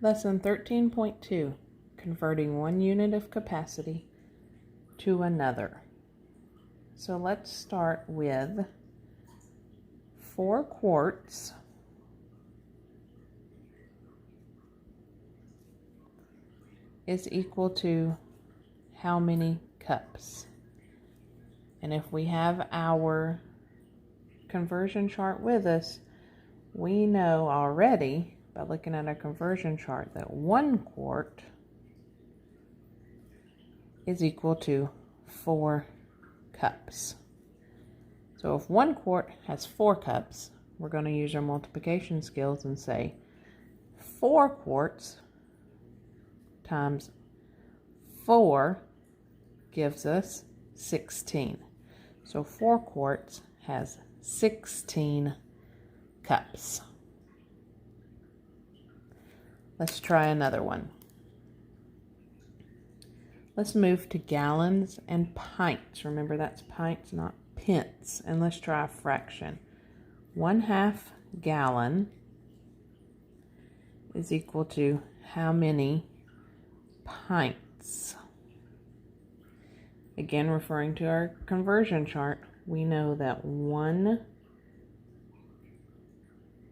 Lesson 13.2, Converting one unit of capacity to another. So let's start with 4 quarts is equal to how many cups? And if we have our conversion chart with us, we know already by looking at our conversion chart that 1 quart is equal to 4 cups. So if 1 quart has 4 cups, we're going to use our multiplication skills and say 4 quarts times 4 gives us 16. So 4 quarts has 16 cups. Let's try another one. Let's move to gallons and pints. Remember, that's pints, not pence. And let's try a fraction. 1/2 gallon is equal to how many pints? Again, referring to our conversion chart, we know that 1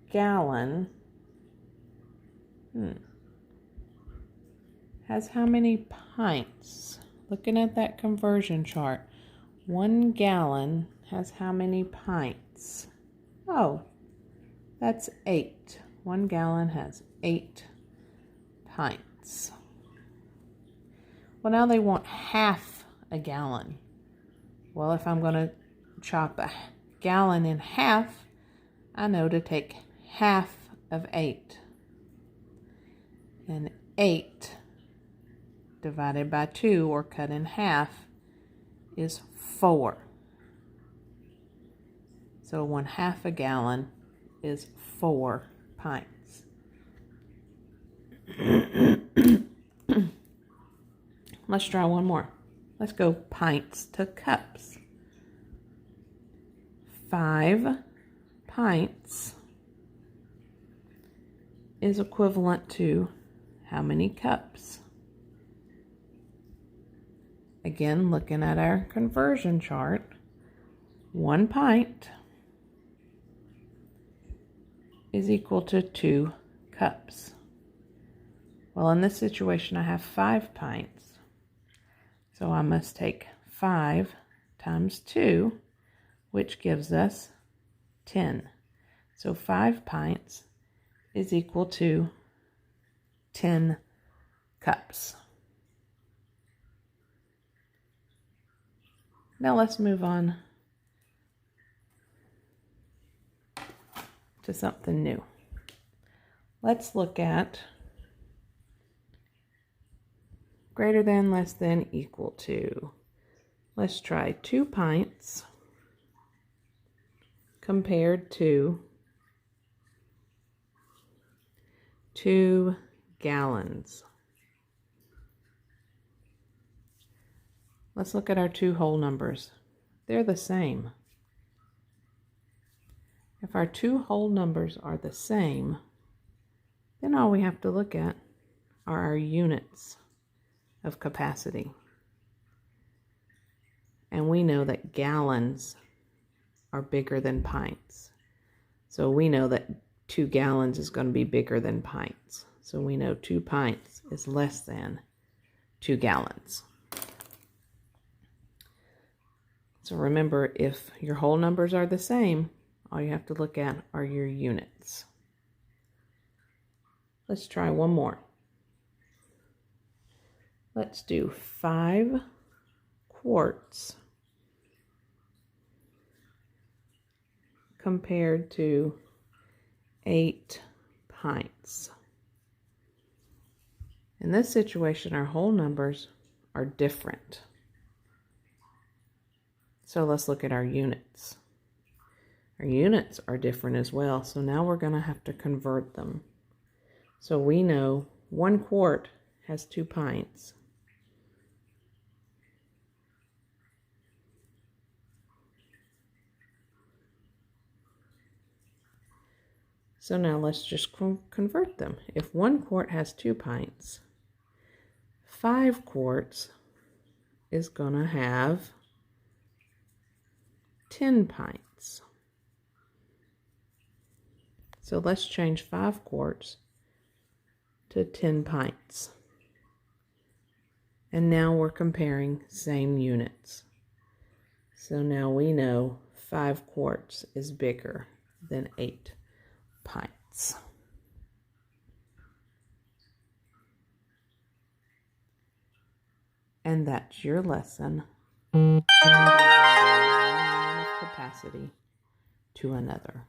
gallon has how many pints? Looking at that conversion chart, 1 gallon has how many pints? Oh, that's 8. 1 gallon has 8 pints. Well, now they want half a gallon. Well, if I'm going to chop a gallon in half, I know to take half of 8. And 8 divided by 2, or cut in half, is 4. So 1/2 a gallon is 4 pints. Let's try one more. Let's go pints to cups. 5 pints is equivalent to how many cups? Again, looking at our conversion chart, 1 pint is equal to 2 cups. Well, in this situation, I have 5 pints. So I must take 5 times 2, which gives us 10. So 5 pints is equal to 10 cups. Now let's move on to something new. Let's look at greater than, less than, equal to. Let's try 2 pints compared to 2 gallons. Let's look at our 2 whole numbers. They're the same. If our 2 whole numbers are the same, then all we have to look at are our units of capacity. And we know that gallons are bigger than pints. So we know that 2 gallons is going to be bigger than pints. So we know 2 pints is less than 2 gallons. So remember, if your whole numbers are the same, all you have to look at are your units. Let's try one more. Let's do 5 quarts compared to 8 pints. In this situation, our whole numbers are different. So let's look at our units. Our units are different as well, so now we're going to have to convert them. So we know 1 quart has 2 pints. So now let's just convert them. If 1 quart has 2 pints, 5 quarts is going to have 10 pints. So let's change 5 quarts to 10 pints. And now we're comparing same units. So now we know 5 quarts is bigger than 8 pints. And that's your lesson. Capacity to another.